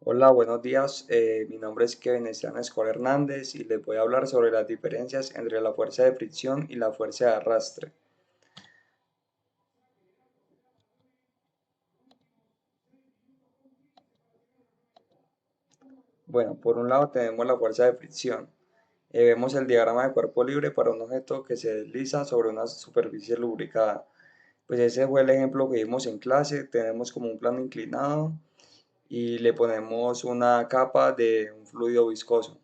Hola, buenos días. Mi nombre es Kevin Esteban Escobar Hernández y les voy a hablar sobre las diferencias entre la fuerza de fricción y la fuerza de arrastre. Bueno, por un lado tenemos la fuerza de fricción. Vemos el diagrama de cuerpo libre para un objeto que se desliza sobre una superficie lubricada. Pues ese fue el ejemplo que vimos en clase. Tenemos como un plano inclinado y le ponemos una capa de un fluido viscoso.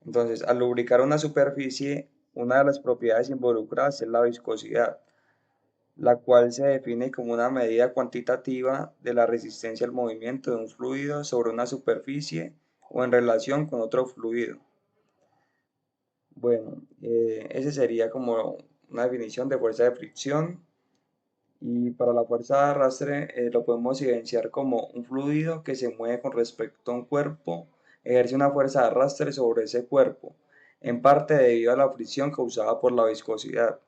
Entonces, al lubricar una superficie, una de las propiedades involucradas es la viscosidad, la cual se define como una medida cuantitativa de la resistencia al movimiento de un fluido sobre una superficie o en relación con otro fluido. Bueno, ese sería como una definición de fuerza de fricción. Y para la fuerza de arrastre lo podemos evidenciar como un fluido que se mueve con respecto a un cuerpo, ejerce una fuerza de arrastre sobre ese cuerpo, en parte debido a la fricción causada por la viscosidad.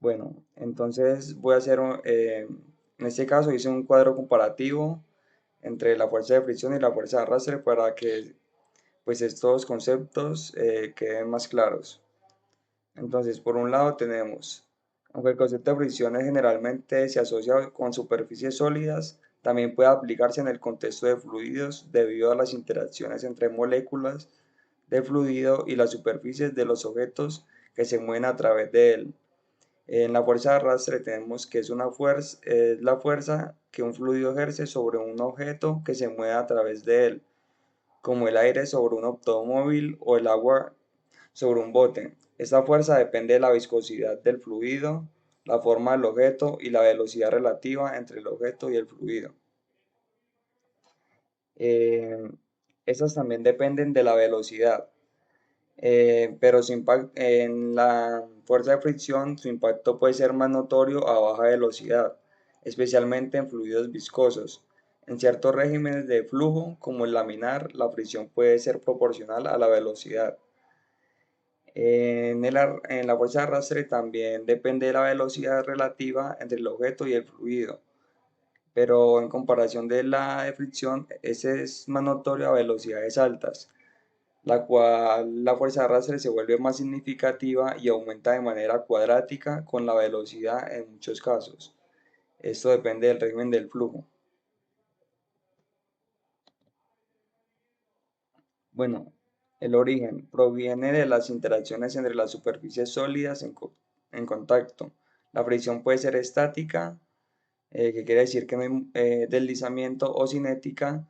Bueno, entonces voy a hacer, en este caso hice un cuadro comparativo entre la fuerza de fricción y la fuerza de arrastre para que pues estos conceptos queden más claros. Entonces, por un lado tenemos, aunque el concepto de fricción generalmente se asocia con superficies sólidas, también puede aplicarse en el contexto de fluidos debido a las interacciones entre moléculas de fluido y las superficies de los objetos que se mueven a través de él. En la fuerza de arrastre tenemos que es la fuerza que un fluido ejerce sobre un objeto que se mueve a través de él, como el aire sobre un automóvil o el agua sobre un bote. Esta fuerza depende de la viscosidad del fluido, la forma del objeto y la velocidad relativa entre el objeto y el fluido. Eh, Estas también dependen de la velocidad, pero en la fuerza de fricción su impacto puede ser más notorio a baja velocidad, especialmente en fluidos viscosos. En ciertos regímenes de flujo, como el laminar, la fricción puede ser proporcional a la velocidad. En la fuerza de arrastre también depende de la velocidad relativa entre el objeto y el fluido, pero en comparación de la de fricción, ese es más notorio a velocidades altas, la cual la fuerza de arrastre se vuelve más significativa y aumenta de manera cuadrática con la velocidad en muchos casos. Esto depende del régimen del flujo. Bueno, el origen proviene de las interacciones entre las superficies sólidas en contacto. La fricción puede ser estática, que quiere decir que no hay deslizamiento, o cinética,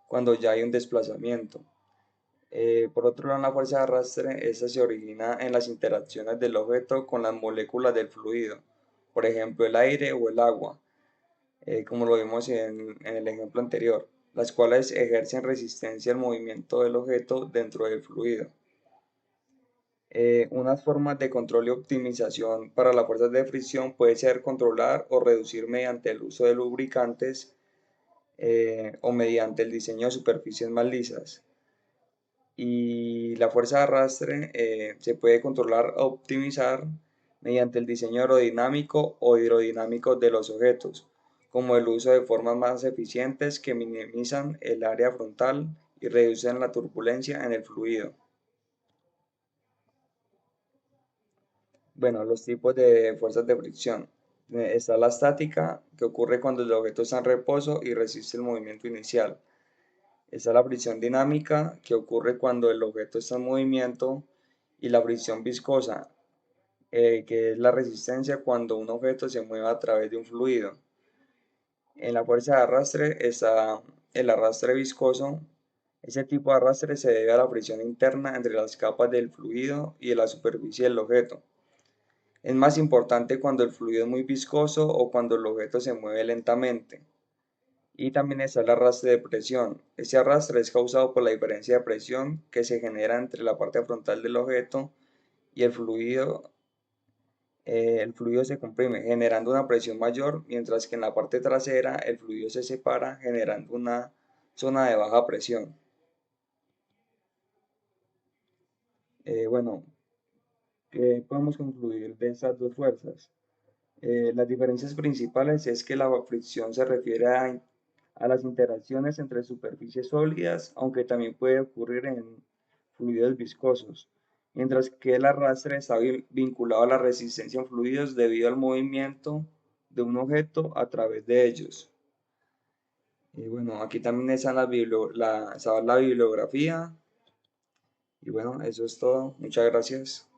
cuando ya hay un desplazamiento. Por otro lado, la fuerza de arrastre, esta se origina en las interacciones del objeto con las moléculas del fluido, por ejemplo el aire o el agua, como lo vimos en el ejemplo anterior, las cuales ejercen resistencia al movimiento del objeto dentro del fluido. Unas formas de control y optimización para las fuerzas de fricción puede ser controlar o reducir mediante el uso de lubricantes o mediante el diseño de superficies más lisas. Y la fuerza de arrastre se puede controlar o optimizar mediante el diseño aerodinámico o hidrodinámico de los objetos, como el uso de formas más eficientes que minimizan el área frontal y reducen la turbulencia en el fluido. Bueno, los tipos de fuerzas de fricción. Está la estática, que ocurre cuando el objeto está en reposo y resiste el movimiento inicial. Está la fricción dinámica, que ocurre cuando el objeto está en movimiento, y la fricción viscosa, que es la resistencia cuando un objeto se mueve a través de un fluido. En la fuerza de arrastre está el arrastre viscoso. Ese tipo de arrastre se debe a la fricción interna entre las capas del fluido y de la superficie del objeto. Es más importante cuando el fluido es muy viscoso o cuando el objeto se mueve lentamente. Y también está el arrastre de presión. Ese arrastre es causado por la diferencia de presión que se genera entre la parte frontal del objeto y el fluido se comprime, generando una presión mayor, mientras que en la parte trasera el fluido se separa, generando una zona de baja presión. Bueno, ¿qué podemos concluir de estas dos fuerzas? Las diferencias principales es que la fricción se refiere a las interacciones entre superficies sólidas, aunque también puede ocurrir en fluidos viscosos, mientras que el arrastre está vinculado a la resistencia en fluidos debido al movimiento de un objeto a través de ellos. Y bueno, aquí también está está la bibliografía. Y bueno, eso es todo. Muchas gracias.